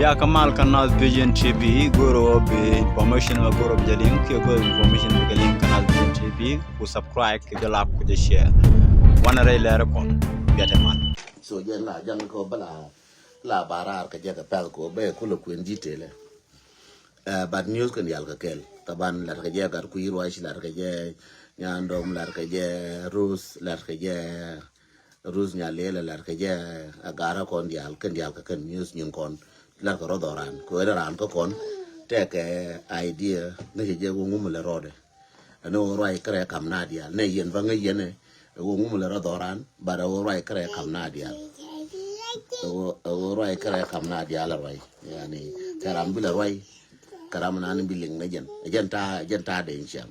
Ya Kamal Canal Vision TV goro be information ma goro be link ke goro information be link Canal Vision TV ku subscribe ke like ku share wana ray lere kon biate man so yen la jang ko bala la barar ka jaga pel ko be ko lo kwen ditele bad news kan yal ka kel taban la ka jaga ku yirwa shi la ka je nyandom la ka je rus la ka je rus nya lele la ka je agara kon yal ka kan news nyin kon la ko rodoran ko ran ko kon te ke idea ne je go ngum le rode no roi kre kam nadia ne yen ba ngai yen go ngum le rodoran ba da roi kre kam nadia o roi kre kam nadia la roi yani karam bi la roi karam nan biling na jen ta de incham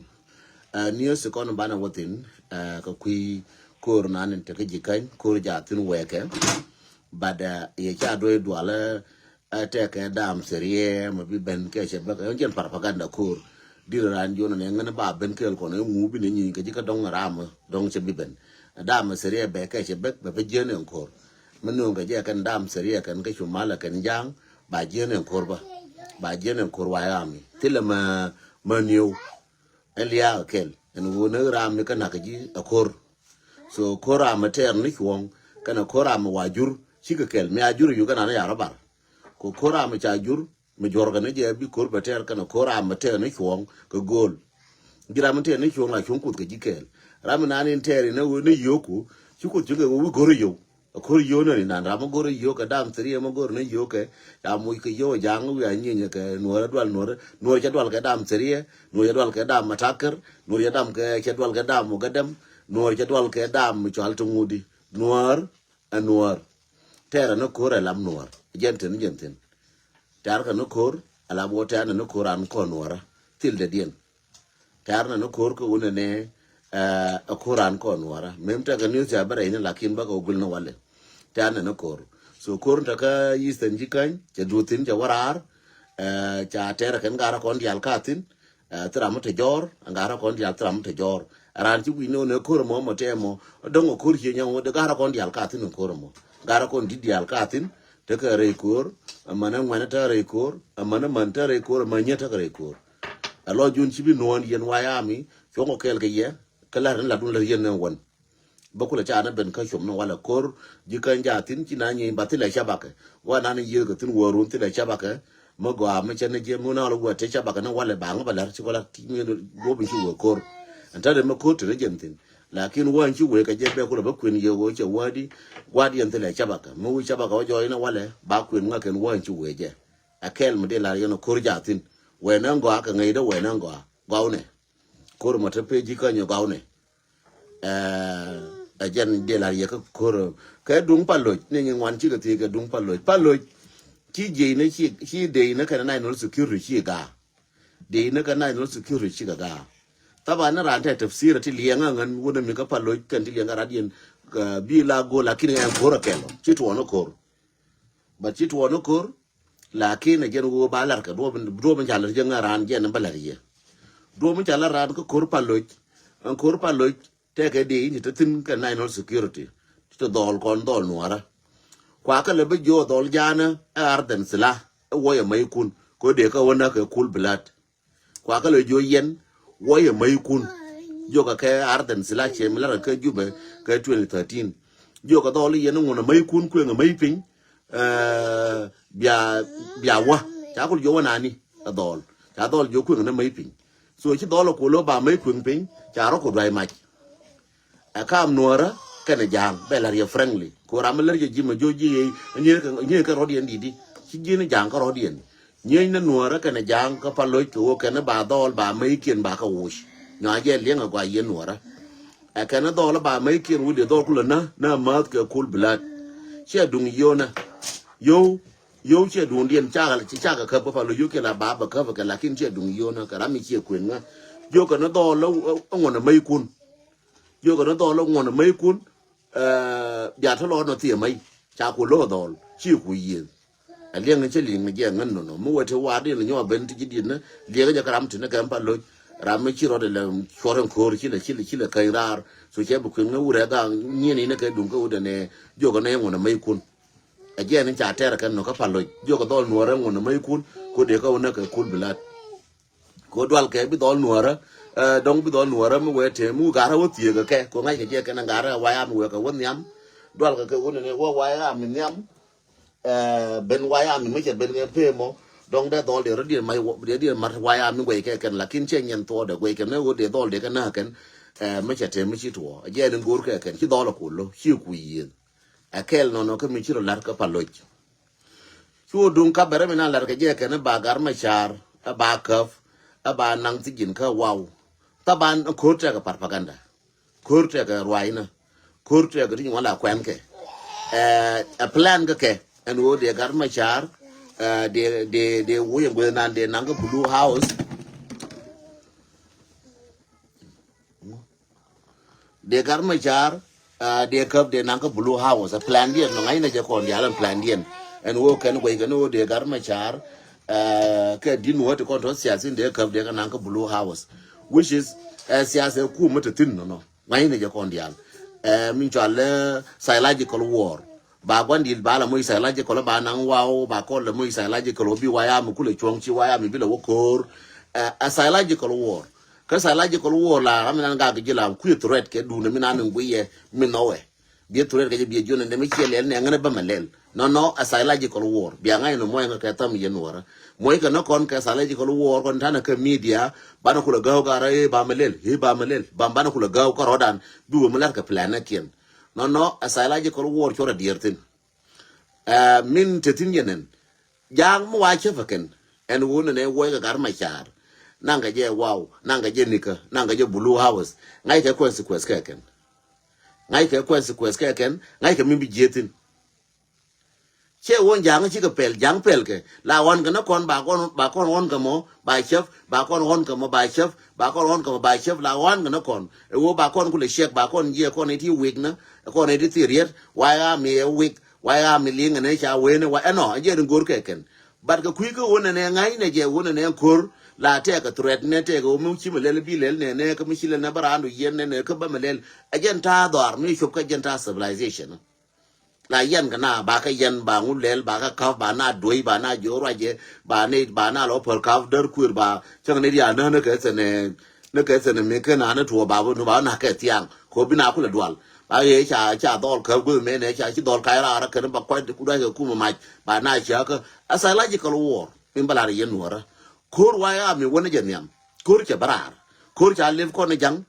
news ko no bana wotin ko kui kor nan te ke jikan kor ja tin weke bada ye cha do dwala te ke dam serie mo bi ben ke che ba jen propaganda kor diran jono ne ngana ba ben kel ko no ngu bi ne ni ke jika dong ram dong che bi ben dam serie be ke che be jen en kor menu ga je kan dam serie kan ke shumala kan jang ba jen en kor ba jen en kor wa yami tilama manu elia kel en wona ram ne kana ka ji akor so kora mater ni kwong kana kora ma wajur shiga kel me ajur yu kana na yarabar ko kora ma chajur me jorga ne je bi kor bater kana kora mater ni kwong ko gol gira mater ni kwong la kwong kut ka jikel ram na ni teri ne wo ne yoku chukut juga wo goro yo kor yo ne na ram goro yo ka dam tri ma goro ne yo ke ya mu ke yo jang wi anyi ne ke nuora nuora cha dwal ka dam tri nuora dwal ka dam matakar nuora dam ke cha dwal ka dam mo gadam nuor cha dwal ke dam chal tungudi nuor anuor tera no kor alam nuor jenten tar ka no kor ala bota na no kor an ko nuora til de dien tar na no kor ko unene a koran ko nuora memta ka news ya bare ina lakin ba ko gulno wale tar na no kor so kor ta ka yisten jikan cha dutin cha warar cha tera kan gara kon dial katin tram te jor ngara kon dial tram te jor ran ti wi no ne kor mo temo dongo kor che nyawo de gara kon dial katin kor mo gara kon di dial katin te ka re kor amana ngwana ta re kor amana man ta re kor manya ta re kor alo jun ci bi non yen wayami fongo kel ke ye kala ran la dun la yen ne won bakula cha na ben ka shom no wala kor jikan jatin ci na nyi batila shabaka wana ne ye ga tin worun ti la shabaka mago ma cha ne je mo na lo wa te shabaka na wala ba nga balar ci wala ti mi go bi ci wo kor anta de ma ko to jentin lakin wan ci we ka je be ko ba kwen ye wo che wadi yan tele chabaka mu chabaka wo joina wale ba kwen nga ken wan ci we je akel mu de la yo no kor jatin we nan go aka ngai do we nan go gaune kor mo te pe ji ka nyo gaune a jen de la ye ka kor ka dung palo ni wan ci ka ti ka dung palo ci je ne ci de ne ka na no security ga de ne ka na no security ga taba na ran ta tafsira ti lianga ngan wona mi ka palo kan ti lianga radien bi la go lakini en gora kelo chitu wono kor ba chitu wono kor lakini gen wo balar ka do ben jalar je ngaran je na balariye do mi jalar ran ko kor palo an kor palo te ke de ni tin ka national security to dol kon dol nuara kwa ka le be jo dol jana arden sila wo ya mai kun ko de ka wona ka cool blood kwa ka le jo yen woye mai kun joka ke arden sila che mila ka jube ka 2013 joka doli yen ngona mai kun ku nga mai pin bia wa cha ko jo wana ni adol cha dol jo ku nga mai pin so chi dol ko lo ba mai kun pin cha ro ko dai ma akam nuora kana jang bela ye friendly ko rameler je jima joji nye ka rodien didi chi jini jang ka rodien nye na nuora kana jang ka palo ko kana ba dol ba mai kien ba ka wush nya je lenga gwa ye nuora kana dol ba mai kien wudi dol kula na mat ka kul blood che dung yona yo che dung dien cha ka ka palo yo ke la ba ka ka lakin che dung yona ka rami che kwen nga yo kana dol ngona mai kun yo kana dol ngona mai kun ya thalo no ti mai cha ku lo dol chi ku yin a liang che ling je ngan no mo wa te wa de no ben ti di na le ga karam ti na kam pa lo ram chi ro de le choren kor chi le kai rar so che bu kun u re ga ni na ka dun ko de ne jo ga ne ngona mai kun again in chatter kan no ka palo yo ko dol nuora ngon mai kun ko de ka wona ka kun bilat ko dwal ke bi dol nuora dong bi dol nuora mu wete mu gara wo tie ga ke ko ngai ke je kan gara wa ya mu ka won yam dwal ka wona ne wa ya mi yam ben wa ya mi me je ben ke pe mo dong de dol de rodi mai de mar wa ya mi we ke kan lakin che nyen to de we ke ne wo de dol de kan na kan me che te me chi to again ngur ke kan chi dol ko lo chi ku yi akel no ka mi chiro lar ka paloj chu dun ka bere mina lar ka je ka ne ba gar ma char ba kaf ba nang ti gin ka wow ta ban ko ta ka propaganda ko ta ka ruaina ko ta ka tin wala kwen ke a plan ka ke and wo de gar ma char de wo ye go nan de nang blue house de gar ma char de kap de nang blue house a plan dien no ngai na je kon ya lan plan dien and wo kan go ga no de gar ma char ke din wo to kon to siasin de kap de nang blue house which is siasa ku mata tin no ngai na je kon ya min chale psychological war ba gwandil ba la mo psychological ba nang wao ba ko la mo psychological bi wa ya mu kule chong chi wa ya mi bi la wo kor a psychological war ka psychological war la amina nga ga jila ku threat ke du ne mina nan buye mi nowe bi threat ke bi jona ne mi chele ne ngane ba malel no a psychological war bi ngai no mo nga ka tam ye nora mo ka no kon ka psychological war kon tana ka media ba na kula gaw ga ra ba malel ba malel ba na kula gaw ka rodan bi wo malar ka planet yen no a psychological war chora diertin min tetin yenen jang mo wa chefaken en wona ne wo ga gar ma char nanga je wow nanga je nika nanga je blue house ngai ke consequence keken ngai ke consequence keken ngai ke mimbi jetin che won jang chi ka pel jang pel ke la won ga na kon ba kon won ga mo ba chef ba kon won ga mo ba chef ba kon won ga mo ba chef la won ga na kon e wo ba kon ku le shek ba kon je kon ti week na kon ti tiret wa ya mi week wa ya mi ling ne cha we ne wa no je ngor keken bat ka ku ko won ne ngai ne je won ne kor la te ka threat ne te ko mu chi melel bi lel ne ka mi chi le na barandu yen ne ka ba melel ajen ta dor mi shup ka jen ta civilization la yen ka na ba ka yen ba ngu lel ba ka ka ba na doi ba na jo ra je ba na lo per ka der kur ba chang ne ya na ka se ne me ka na na to ba no ba na ka tiang ko bi na ku le dwal ba ye cha dol ka gu me ne cha chi dol ka ra ka ba kwa ku da ku ma ba na cha ka a psychological war in ba la yen wora kor wa ya mi wona jamiam kor cha barar kor cha lev ko ne jang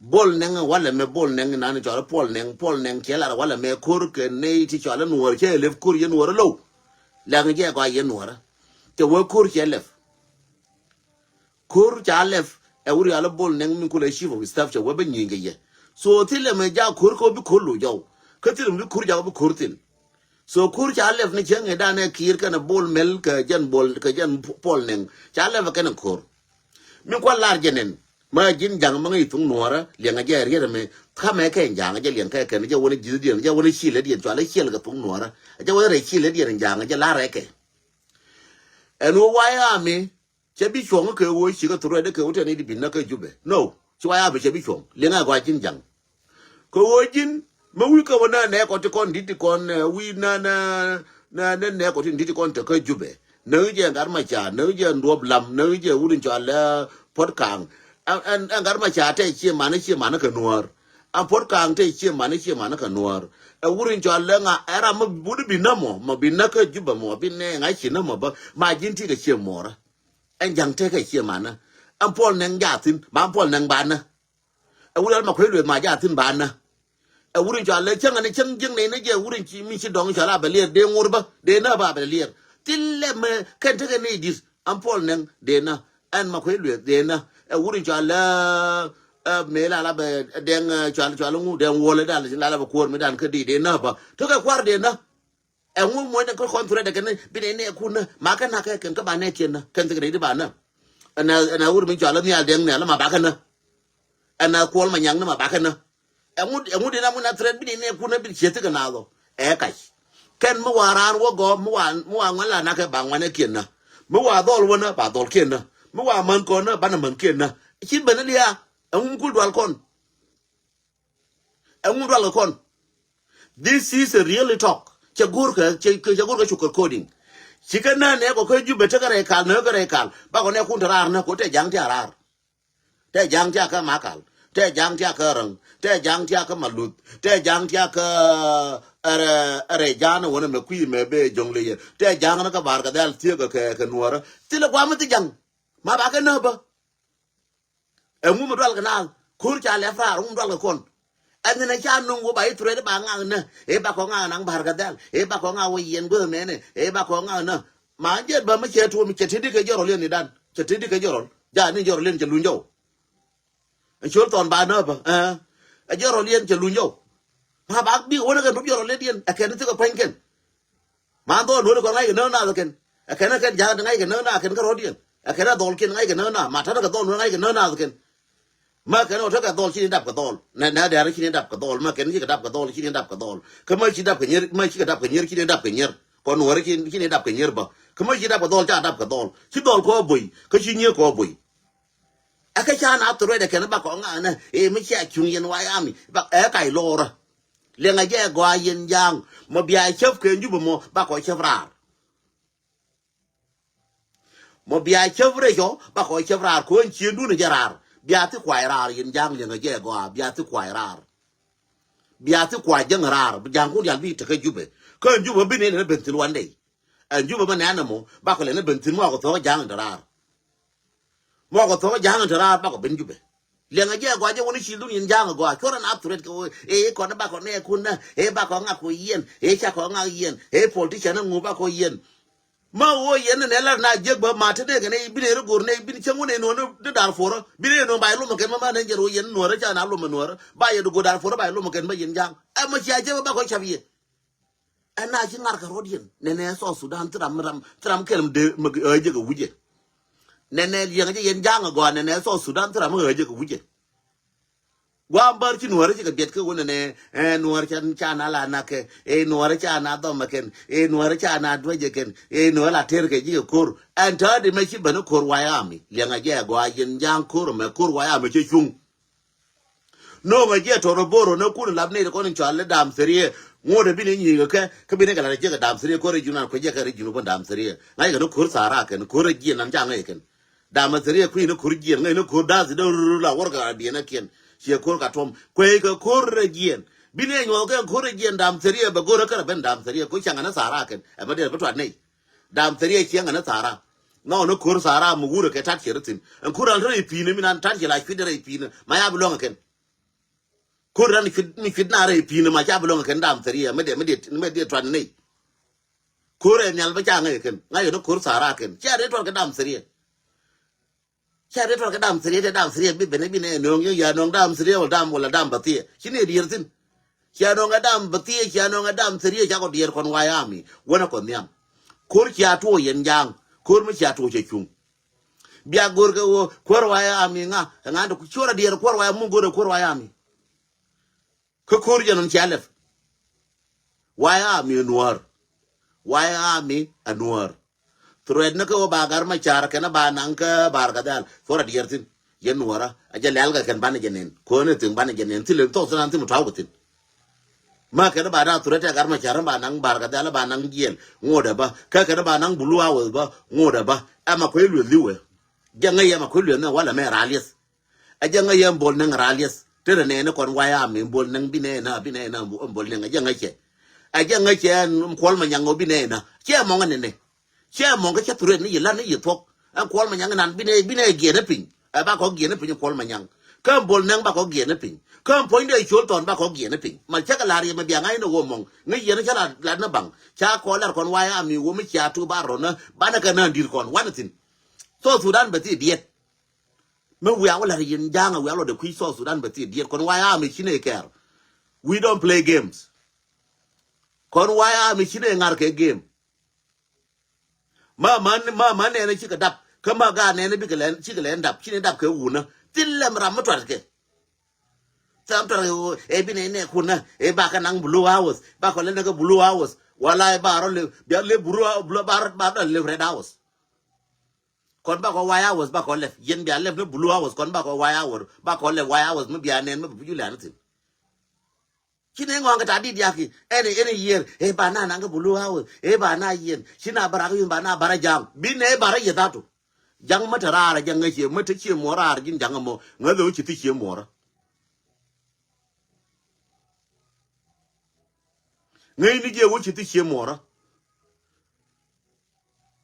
bol neng wala me bol neng na ne cha pol neng che la wala me kor ke ne ti cha la nuor che lev kor ye nuor lo la nge je ko ye nuor te wo kor che lev kor cha lev e wuri ala bol neng min ko le chief of staff che wo be nyinge ye so ti le me ja kor ko bi kor lo jaw ka ti le kor ja bi kor tin so kur cha lef ni chenge da ne kir kana bol mel ka jan pol neng cha lef kana kur min ko lar jenen ma jin jang ma ngi tung nuara le nga je riere me ka me ke jang je len ka je woni ji dien je woni chi le dien cha le chi le ka tung nuara je woni re chi le dien jang je la re ke en wo wa ya mi che bi chong ke wo chi ka tro de ke wo te ni bi na ka jube no chi wa ya bi che bi chong le nga gwa jin jang ko wo jin ma wi ka wona ne ko ti kon diti kon wi na ne ko ti diti kon te ka jube ne je ngar ma cha ne je ndob lam ne je wurin cha la pot kang an ngar ma cha te chi ma na ka nuor an pot kang te chi ma na ka nuor e wurin cha la nga era ma budu bi na mo ma bi na ka jube mo bi ne nga chi na mo ba ma jin ti ka chi mo ra en jang te ka chi ma na an pol neng ja tin ba pol neng ba na e wurin ma ko le ma ja tin ba na a wurin cha le chang ne chang jing ne je wurin chi mi chi dong cha la ba le de ngor ba de na ba ba le tille me kan te ne dis am pol neng de na an ma ko le de na a wurin cha la me la ba den cha lu ngu den wole dal la ba ko mi dan ka di de na ba to ka kwar de na e ngu mo ne ko kontre de kan bi ne ku na ma ka na ka kan ka ba ne chen na kan te ne di ba na na wurin mi cha la ni al den ne la ma ba ka na ana ko ma nyang na ma ba ka na engu de na mu na thread bi ne ku na bi chete kana lo e kai ken mo waran wo go mo wa ngala na ke ba ngwane ken na mo wa dol wona ba dol ken na mo wa man ko na ba na man ken na chi bana liya engu ku dwal kon this is a really talk che gur ka chukur coding chikana ne ko ju beta kare kal ne kare kal ba ko ne kun tarar na ko te jang ti arar te jang ti ka makal te jang ti ka rang te jang ti ka malut te jang ti ka are jana wona me kui me be jongle ye te jang na ka bar ka dal ti ka nuora ti le kwa ti jang ma ba ka na ba e mu mo dal ka na kur cha le fra mu dal ka kon anh nên cha nung của bảy tuổi đấy bà ngang nè, bà có ngang nắng bà cái đấy, bà có ngang quay yên bữa mẹ nè, bà có ngang nè, mà chết bà mới chết thôi, mình chết đi cái giờ rồi liền này đan, chết đi cái giờ rồi, giờ nên giờ liền chết luôn nhau, anh chốt toàn bà nữa bà, giờ rồi liền chết luôn nhau, mà bác đi uống cái lúc giờ rồi liền điên, cái này tức là phanh kiện, mà tôi nói còn ngay cái nơi nào rồi kiện, cái này cái giờ ngay cái nơi nào cái nó rồi điên, cái nó đòn kiện ngay cái nơi nào, mà thằng nó cái đòn ngay cái nơi nào rồi kiện. Ma cái nó thắc cái đòn chi đập cái đòn, nè để chi đập cái đòn, mà cái này chỉ đập cái đòn chi đập cái đòn, cái mấy chi đập cái nhир, mấy chi đập cái nhir chi đập cái nhir, còn nửa chi đập cái nhir bờ, cái mấy chi đập cái đòn cha đập cái đòn, chi đòn có bụi, cái chi nhir có bụi, cái cha nào tụi đây cái nó bác có ngang nè, mấy cha chung yên vay ami, bác cái lô ra, liền ngay cái gói yên giang, mà bia chef cái như bmo bác có chef ra, mà bia chef rồi cho bác có chef ra, coi chuyện đu này ra. Bia tu kwai rar yin jang le nge go bia tu kwai rar bia tu kwai jang rar jang ku yan bi te ka jube ko jube bi ne ben tin wan dei an jube ba na mo ba ko le ne ben tin mo ko to jang rar mo ko to jang rar ba ko ben jube le nge go je woni shi lu yin jang go ko ran atret ko ko na ba ko ne kun na ba ko nga ko yen cha ko nga yen politician ngu ba ko yen ma wo yen ne la na je ba ma te de ne bi ne ro ne bi changu ne no de dar foro bi ne no ba lu mo ken ma ne je ro yen no ra cha na lu mo no ba ye do go dar foro ba lu mo ken ba yen jang a ma cha je ba ko chabi a na ji ngar ka ro yen ne so Sudan tram kelm de ma je go wuje ne yen je yen jang go ne so Sudan tram je go wuje gwa bar ci nuwar ci ka bet ko wona ne nuwar cha na la na ke nuwar cha na do ma ken nuwar cha na do je ken nuwar la ter ke ji ko an ta de me ci ban ko wa ya mi le nga je gwa yin jang ko me ko wa ya mi ci chung no nga je to ro boro no ku la ne ko ni cha le dam serie ngode bi ne ni ke bi ne ga la je ga dam serie ko re juna ko je ka re junu ban dam serie ngai ga no ko sara ken ko re ji nan jang ngai ken dam serie ku ni ko ji ngai no ko da zi do la wor ga bi na ken che kor ka tom kwe ka kor regien bine nyo ka kor regien dam serie ba gora ka ben dam serie ko changa na sara ken e ba de ba twat nei dam serie changa na sara no kor sara mu gura ke tat cheratin en kor al re pine minan tat la fidere pine ma ya bulonga ken kor ran fit na re pine ma ja bulonga ken dam serie me de twat nei kor e nyal ba changa ken ngai no kor sara ken cha de twat ka dam serie cha de twat ka dam serie bi bene no ya no dam serie wal dam wala dam batie chine dirtin cha no dam batie cha no dam serie cha ko dir kon wayami wona ko nyam kor cha to yen jang kor mi cha to che chung bia gor ga wo kor wayami nga do ku chora dir kor wayami mu gor kor wayami ko kor janon cha lef wayami noir wayami anwar thread na ko ba gar ma char kana ba nang ka bar ga dal fora diertin yen wara aja lal ga kan ban jenen ko ne tin ban jenen til to san tin taw tin ma kana ba da thread gar ma char ba nang bar ga dal ba nang gien ngoda ba ka kana ba nang bulu awo ba ngoda ba ama ko lu liwe janga ya ma ko lu na wala me ralies aja nga ya bol nang ralies tere ne ne kon waya mi bol nang bine na bol nang aja nga che kol ma nyango bine na che mo ngane che mo ga che ture ni yela ni yitok an kol ma nyang nan bine gie na pin ba ko gie na pin kol ma nyang ka bol nang ba ko gie na pin ka point de chol ton ba ko gie na pin ma cha ka la ri ma bia ngai no wo mong ngi ye na cha la na bang cha ko la kon wa ya mi wo mi cha tu ba ro na ba na ka na dir kon wan tin so Sudan ba ti diet me we awala yin janga we alo de ku so Sudan ba ti diet kon wa ya mi chine ker we don't play games kon wa ya mi chine ngar ke game ma man ne chi ka dap kama ga ne bi ka len chi ka len dap chi ne dap ke wu na tillam ram ma twat ke sam to e bi ne ku na e ba ka nang blue house ba ko len ga blue house wala ba ro le blue ba le red house kon ba ko wire house ba ko le yen bi le blue house kon ba ko wire house ba ko le wire house mu bi anen mu bi la natin chine ngong ka tadi dia ki any year e bana nanga bulu hawo e bana yen china bara yun bana bara jang bin e bara ye datu jang mata rara jang ngi mata chi mo rara jin jang mo ngalo chi ti chi mo ra ngai ni je wo chi ti chi mo ra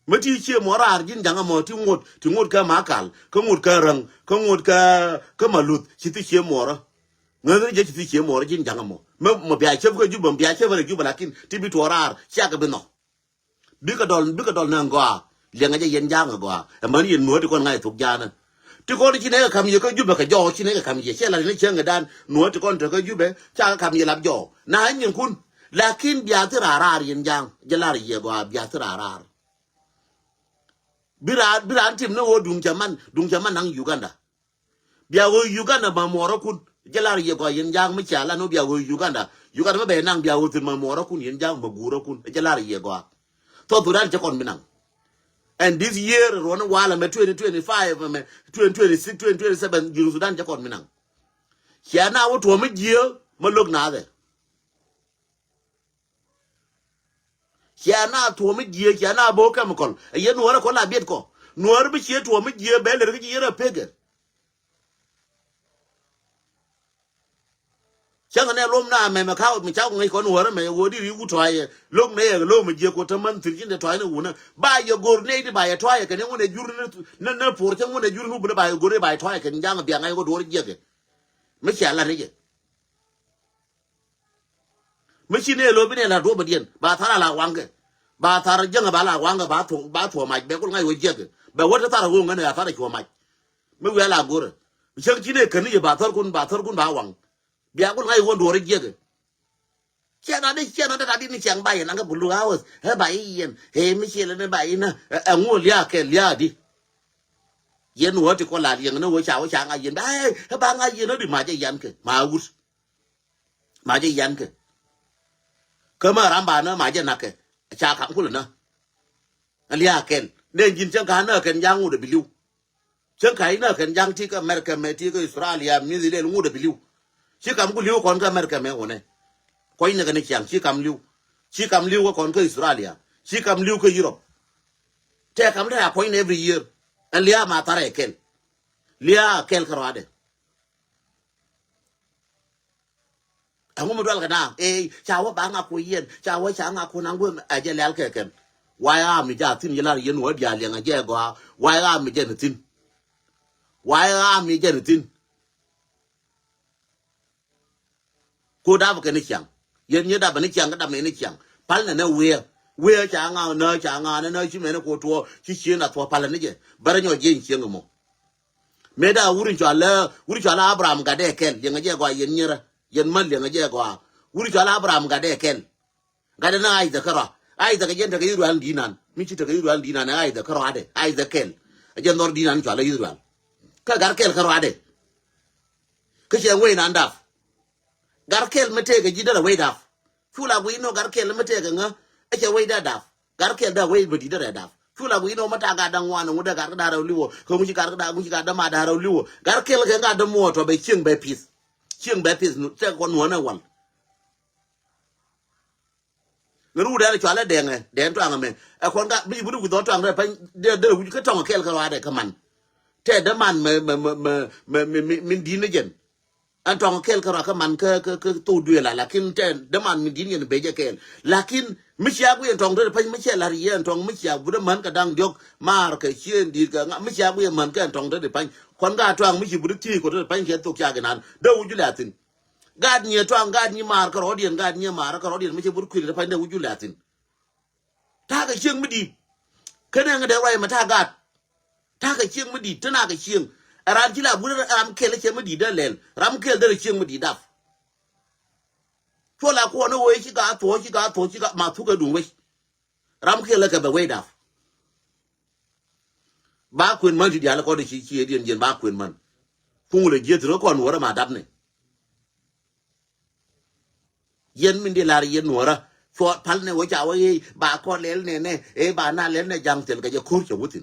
mati chi mo rara jin jang mo ti ngot ka makal ka ngot ka rang ka ngot ka malut chi ti chi mo ra ngalo je chi ti chi mo ra jin jang mo mo bia che ko ju bom bia che ba ju ba lakin ti bi to rar cha ka bi no bi ka dol na ngwa le nga je yen jang ngwa e man yen no ti kon ngai tuk ja na ti kon chi ne ka kam ye ka ju ba ka jo chi ne ka kam ye che la ne che nga dan no ti kon to ka ju be cha ka kam ye lab jo na nyin kun lakin bia ti rar yen jang je la ye gwa bia ti rar bira tim no wo dung chaman nang Uganda bia wo Uganda ma mo ro kun jelar ye gwa yen jang mi chala no bia wo Uganda ma be nang bia wo tin ma mo ro kun yen jang ma guro kun jelar ye gwa to duran je kon minang and this year ron wala me 2025 me 2026 2027 juru Sudan je kon minang kiana wo to me je ma lok na de kiana to me je kiana bo kam kon ye no ko la biet ko no bi che to me je be le ki ye pege chẳng này lom na mày mà khao mình cháu ngay con hùa mày hùa đi u thoại lom này lom mà giờ có thằng mình tự nhiên để thoại nó hùa nè bài giờ gor này đi bài thoại cái này nó jur nó phổ chẳng nó jur nó bữa bài gor bài thoại cái này mà biang ngay có đồ gì cái mấy chả là cái mấy chi này lom này là đồ bẩn điên bà thà là quăng cái bà thà chẳng bà là quăng cái bà thua mày bé con ngay hùa gì cái bà vợ thà là hùa cái này thà là thua mày mấy người làm gor chẳng chi này cái này bà thà con bà quăng bia ko ngai won dore jege chana de tadi ni chang bai nanga bulu hours he bai yen he mi chele ne bai na ngo lia ke lia di yen wo ti ko la yen no wo cha nga yen dai he ba nga yen no di ma je yan ke ma je yan ke kama ramba na ma je na ke cha kham ku na lia ken ne jin chang ka na ken yang u de bilu chang kai na ken yang ti ka America me ti ka Australia mi de lu de bilu chỉ cầm cái liu còn cái America mấy ông này, coi như cái này chẳng chỉ cầm liu có còn cái Australia, chỉ cầm liu cái Europe, thế cầm đấy point every year, anh lia mà tara kel cái đó đấy, anh muốn nói cái nào, cháu bạn ngọc quý yên, cháu ngọc cô nàng quên, ai chơi lẻ cái why mi ja tin yala yen wo dia le nga je go why mi je tin why mi je tin cô đáp cái này chẳng yên như đáp cái này chẳng cái đáp này chẳng pal này nó we chẳng ngà nó chỉ mấy nó cô tua chỉ xin là thua pal này chứ bara nhau gì xin cái mò mấy đã urin cho là Abraham cái đấy kel yang aja gua yên như ra yên mal yang aja gua urin cho là Abraham cái đấy kel cái đấy nó ai đó cái dân cái Israel dinan mình chỉ cái Israel dinan ai đó ai đó kel dân nor dinan cho là Israel cái gar kel cái đấy cái chuyện quay nan đáp garkel mate ga jidara way daf fula bu ino garkel mate ga nga ake way da daf garkel da way budi da daf fula bu ino mata ga dan wana nguda gar da rawliwo ko mu ci gar da ma da rawliwo garkel ga ga da moto be cing be pis nu te ko wona wal ngru da la de den to ngame e ko ga bi bu do to ngre pa de wu ka to kel ka wa de ka man te da man min dina jen anh trong kel cái man cái tu đuôi là lakin ten đâm ăn mình dính nhận bây giờ kel lakin mấy chia của anh trong đó phải mấy chia là gì anh trong mấy chia của đâm man cái đang diok mà cái chuyện đi cái mấy chia của anh man cái anh trong đó để phải con gà trong mấy chia của đức chi của đó phải cái tục chia cái nan đâu uju latin gad nhiều trong gad nhiều mà cái rodian gad nhiều mà cái rodian mấy chia của đức chi phải đâu uju latin ta cái chuyện mới đi cái này cái đấy rồi mà ta gad ta cái chuyện mới đi thế nào cái chuyện ram chỉ là bữa ram kel cái mới đi đó lên ram kel đó là chuyện mới đi đáp cho là cô nó quay chỉ cả mà thu cái đúng vậy ram kel là cái bài quay đáp ba quyền mình thì là có được chỉ điền ba quyền mình phun là giết nó còn nữa mà đáp này yên mình đi là yên nữa cho phật này với cháu ấy bà con lên này bà na lên này jam tiền cái khối cho wutin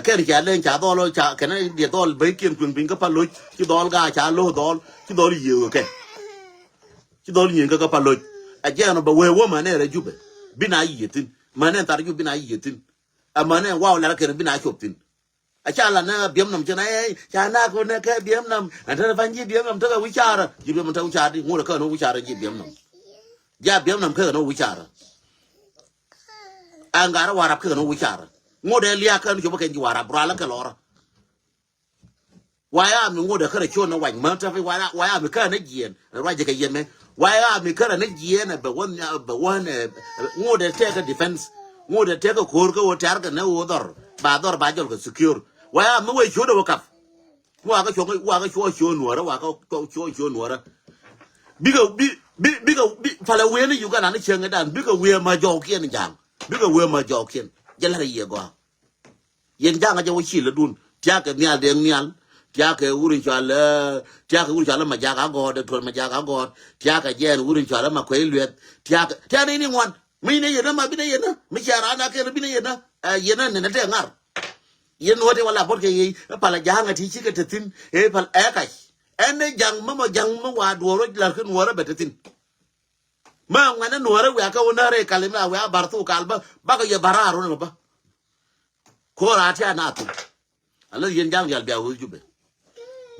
แค่ที่จะเล่นชาดอลชาแค่นั้นเดี๋ยวดอลไปเกี่ยงปิงก็พันลุยที่ดอลกาชาโลดอลที่ดอลยือแค่ที่ดอลยือก็พันลุยไอ้เจ้าหน้าบ่เวว่ามันเนี่ยอะไรจุบบินายยี่ตินมันเนี่ยตาจุบินายยี่ตินมันเนี่ยว้าวแล้วแค่บินายชอบตินไอ้ชาละนะเบี้ยมน้ำจะไหนชาหน้าคนเนี่ยแค่เบี้ยมน้ำอันนั้นฟังยี่เบี้ยมน้ำเท่ากับวิชาระยี่เบี้ยมน้ำเท่าวิชาดิงูละก็น้องวิชาระยี่เบี้ยมน้ำยาเบี้ยมน้ำแค่น้องวิชาระอังการวารับแค่น้องวิชาระงูเดลียกันจุบแค่ยี่วารับบราลังแค่ลอระวายอามีงูเดแค่ชวนเอาไว้มันจะไปวายอามีแค่นักเยียนอะไรจะแค่เยียนไหมวายอามีแค่นักเยียนแบบว่างูเดเทคดิเฟนส์งูเดเทคคูร์ก็ว่าจาร์กันเนี่ยว่าดอร์บาจอลก็ secure วายอาไม่ไว้ช่วยดูกับว่าก็ช่วยหนัวแล้วว่าก็ช่วยหนัวแล้วบิ๊กฟาเลเวนี่อยู่กันนั่นเชิงกันดันบิ๊กเวมาจอกเขียนจังบิ๊กเวมาจอกเขียนจะอะไรเยอะกว่ายังจ้างก็จะว่าชิลดุนจ้ากับเนี่ยเดียงเนี่ยจ้ากับอุริชาลมาจากางกอดทวนมาจากางกอดจ้ากับเย็นอุริชาลมาคุยเลือดจ้านี่วันไม่เนี่ยนะมาไม่เนี่ยนะไม่ใช่ร้านนักเรียนไม่เนี่ยนะเย็นนั่นเนี่ยงายันวัดที่วันละพอดกี่พลังยางที่ชิคกี้พายพลังกันเนี่ยยังไม่ว่าดูรถหลังขึ้นหัวแล้วแบบทิ้งมาวันนั้นหัวเราเวก้าวันนั้นเรื่องการเล่นเวก้าบาร์ตูการบ้าก็ยังบาร์อารุณบ้าโคราชน่าตุอะไรยันยังยันเบียร์จุบเบี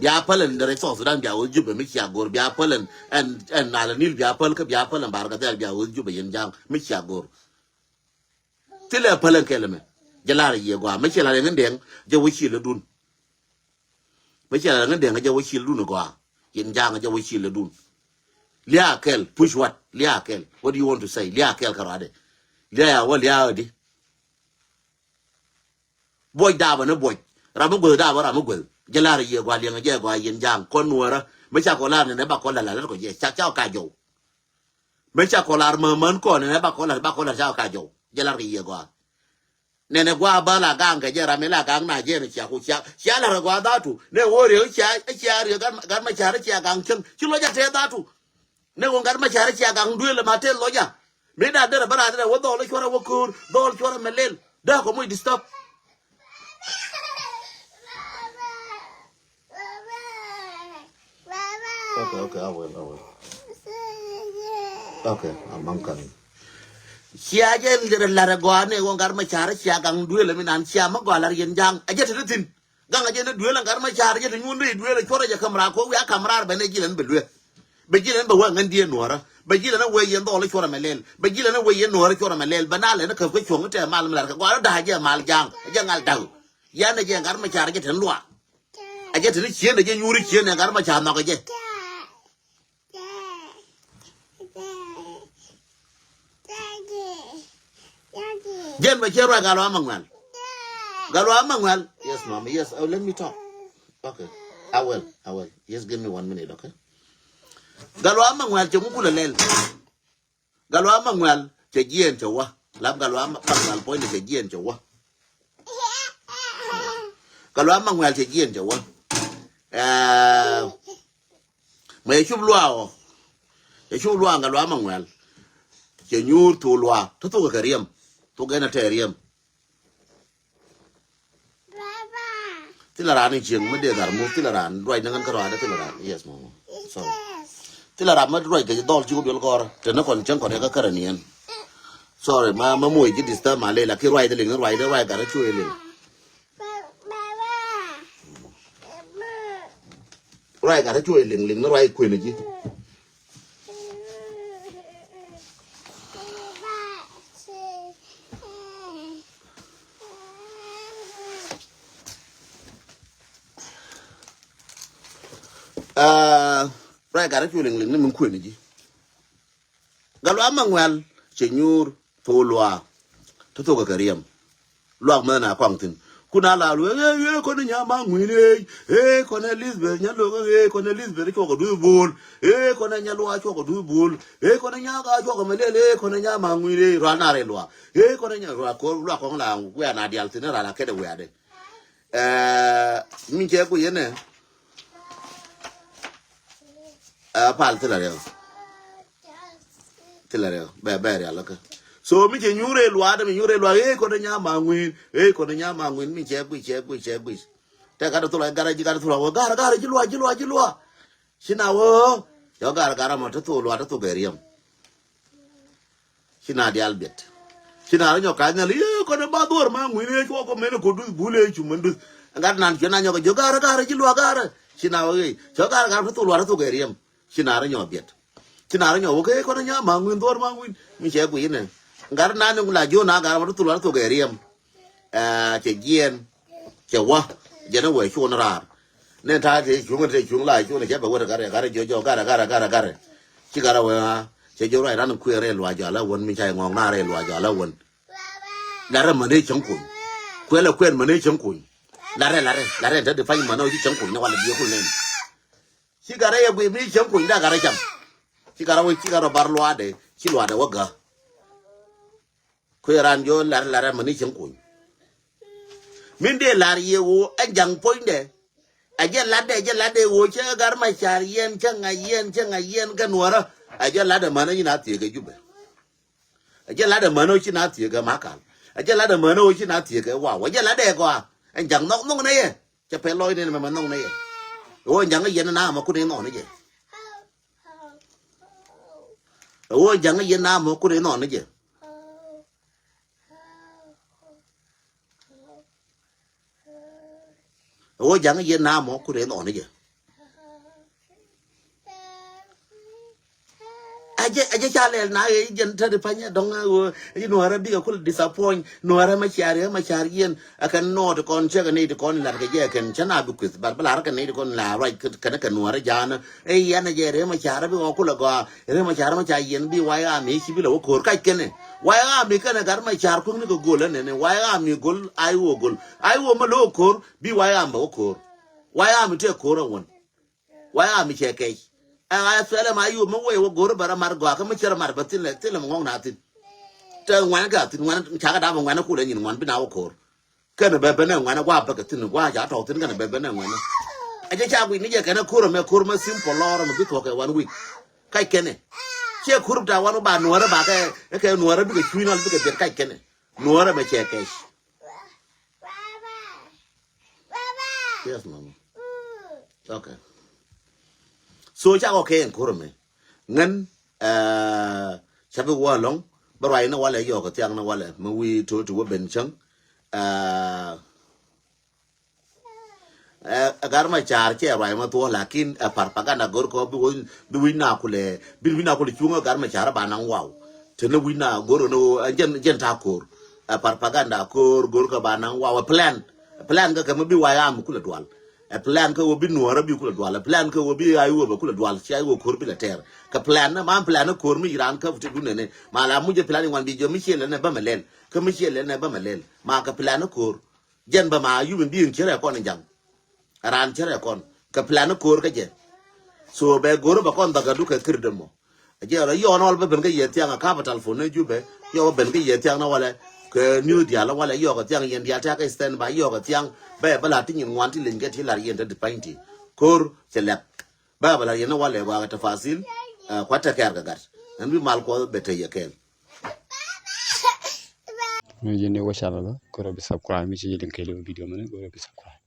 ยร์พลันเดรสอสุดานเบียร์จุบไม่ใช่กอร์เบียร์พลันนั่นนี่เบียร์พลันก็เบียร์พลันบาร์ก็ได้เบียร์จุบยันยังไม่ใช่กอร์ที่เล่พลันแค่ละมั้ยจะลาอะไรเยอะกว่าไม่ใช่อะไรงั้นเดียงจะวิชิลดุนไม่ใช่อะไรงั้นเดียงจะวิชิลดุนกว่ายันยังจะวิชิลดุนเลี้ยเกล push what เลี้ยเกล what do you want to say เลี้ยเกลกันอะไรเลี้ยว่าเลี้ยดิบอยดาวนะบอยรามุกเบิร์ดาวรามุกเบิร์ดจะลาอะไรเยอะกว่าเลี้ยงเยอะกว่ายันยังคนนัวนะไม่ใช่คนลาเนี่ยบ้าคนละแล้วก็เยอะเจ้ากายโยไม่ใช่คนลามันก่อนเนี่ยบ้าคนละเจ้ากายโยจะลาอะไรเยอะกว่าเนี่ยกว่าบ้าละกังก็จะรามิละกังน่าเจนเชียคุเชียละกว่าดาตุเนี่ยโว้เรียวเชียเรียวกันมาเชียเชียกังชิลจะเทดาตุเนี่ยคนกันมาเชียเชียกังด้วยละมาเทลลอยะไม่ได้เดินบ้านเดินว่าโดนชัวร์ว่าคูร์โดนชัวร์มาเล่นได้ก็ไม่ดิสตับโอเคเอาไว้โอเคมังกันเชียเย็นเรื่องลาระกว่าเนี่ยคนกันมาเชียเชียกังด้วยละไม่นานเชียมากกว่าลาเย็นยังอาจจะถึงทิ้งกังอาจจะด้วยละกันมาเชียอาจจะถึงงูนี่ด้วยละชัวร์จะคำราโค้งยาคำราแบบนี้จีนันเป็นด้วยไปจีนันบอกว่าเงินเดียนหนัวระไปจีนันเวียนต่อเลยชัวร์มาเล่นไปจีนันเวียนหนัวเลยชัวร์มาเล่นบ้านเลยนะเคยไปชงก็เจอมาลมาแล้วกว่าแล้วได้เจอมาลยังงัลดาวยันเนี่ยยังกันมาเชียอาจจะถึงลัวอาจจะถึงเชียนอาจจะยูริเชียนเนี่ยกันมาเชียนอกอาจจะเย็นไปเชื่อว่ากาลวามังวัน yes mommy yes oh let me talk okay I will just give me 1 minute okay กาลวามังวันจะมุกุลเล่นกาลวามังวันจะเย็นจะวะรับกาลวามังวันพอยนี่จะเย็นจะวะกาลวามังวันจะเย็นจะวะไม่ชุบลัวจะชุบลัวกาลวามังวันจะยูร์ตัวลัวทุกกระเรียมตัวแกน่าเทเรียมที่ละร้านนี่เชียงไม่ได้การมุกที่ละร้านรวยนั่งกันก็รวยได้ที่ละร้าน yes mom sorry ที่ละร้านไม่รวยก็จะดอลชิวเดียวก็แต่นักคนเชียงคนนี้ก็กระเนียน sorry มามุ่ยจิตดิสเตอร์มาเลยละที่รวยได้หลิงรวยได้รวยกันช่วยหลิงรวยกันช่วยหลิงรวยคุยหน่อยจีรายการที่ช่วยหลิงนี่มึงคุยหน่อยจีกาลวามังวันเชญูร์ทัวลัวทุกกระเรียมลวกเมื่อหน้าควางถึงคุณอาลาลูคนนี้ยามังวิเลยคนนี้ลิสเบย์ยันลูกคนนี้ลิสเบย์ช่วยกับดูบุลคนนี้ยาลัวช่วยกับดูบุลคนนี้ยากาช่วยกับเมเล่คนนี้ยามังวิเลยร้านอะไรลัวคนนี้ยาลัวคนลัวของเราเวียนาเดียลสินะร้านแค่เดียวเดีมีเจ้ากูยันเนี่ยพาลที่ละเดียวแบบอะไรล่ะก็ so mi che nyure lwa da mi nyure lwa ko da nya ma ngwin ko da nya ma ngwin mi che gwi te ka da to la gara ji gara to la gara ji lwa shina wo yo gara ma to lwa to geriam shina di albet shina ro ka nya li ko da ba dor ma ngwin ko mene ko du bule chu mendu ngar nan chena nyo ko gara ji lwa gara shina wo yo gara to lwa to geriam shina ro bet shina ro ko da nya ma ngwin dor ma ngwin mi che gwi ne ngar na ni la jo na gara to lwa to geriam che gien che wa je na we chu na ra ne ta de chu la chu ne che ba wa gara jo gara chi gara wa che jo ra ran ku re lwa ja la won mi chai ngong na re lwa ja la won la ra ma ne chang ku ku la kwen ma ne chang ku la re ta de fa ma no chi chang ku na wa le bi ku ne chi gara ya gwi mi chang ku da gara cham chi gara bar lwa de chi lwa de wa ga ku ran jo la ma ne chang ku min de lar ye wo an jang point de aje lade wo che gar ma char yen changa yen ga nuara aje lade mana ni na tie ga jube aje lade mana chi na tie ga makal aje lade mana chi na tie ga wa aje lade ko an jang nok nok ne ye che pe loi ne ma nok ne ye wo jang ga yen na ma ku ne no ne je wo jang ga yen na ma ku ne no ne je wo jang ye na mo ku re no ne je aje chale na ye jen ta de panya dong wo no ara bi ko disappoint no ara ma char yen akan no de kon che ne de kon la ge je ken chana bu ku bar bala kan ne de kon la right kan no ara jana ya na je re ma char bi ko la ga re ma char ma cha yen bi wa ya mi chi bi lo ko ka ken wa ya mi kan gar ma char ku ni ko gol ne wa ya mi gol ai wo ma lo ko bi wa ya ma ko wa ya mi te ko ro won wa ya mi che ke a fele ma yu mo we wo gor bara mar go ka mi cher mar batin le tele mo na tin te ngwan ga tin ngwan cha ga da mo ngwan ku le nyin ngwan bi na wo ko ke ne be be ne ngwan gwa ba ka tin gwa ja to tin ga ne be be ne ngwan a je cha gwi ni je ka na ku ro me simple loro mo bi to ke 1 week kai kene che kur da wanu ba nuora ba ke nuora bi ke chuino bi ke kai kene nuora me che ke yes mama okay so cha ko ken kurme ngan chabe walong barai na wala yo ko tiang na wala mu wi to ben chang agar ma char che rai ma to lakin parpaganda gor ko bi wina kule chunga gar ma char ba nang wow tene wina gor no jen ta kor parpaganda kor gor ko ba nang wow plan ga ma bi waya am kula twal plan ko bi nuora bi kula dwala plan ko bi ayu ba kula dwal chi ayu kor bi la ter ka plan na man plan ko mi ran ka futu ne ma la mu je plan wan bi jo mi chele ne ba malen ka mi chele ne ba malen ma ka plan ko jen ba ma yu bi en chere ko ne jang ran chere kon ka plan ko ka je so be goro ba kon daga du ka kirde mo je ra yo no ba ben ka ye tianga capital phone ne jube yo ben ka ye tianga na wala ke new dia la wala yo ka tiang yen dia ta ka stand by yo ka tiang ba bala tin yin wan ti len get hilar yen de painti kor selek ba bala yen wala wa ta fasil kwata kar ga gat an bi mal ko bete yekel no jene wa shala ko rabbi subscribe mi ci link video mane ko rabbi subscribe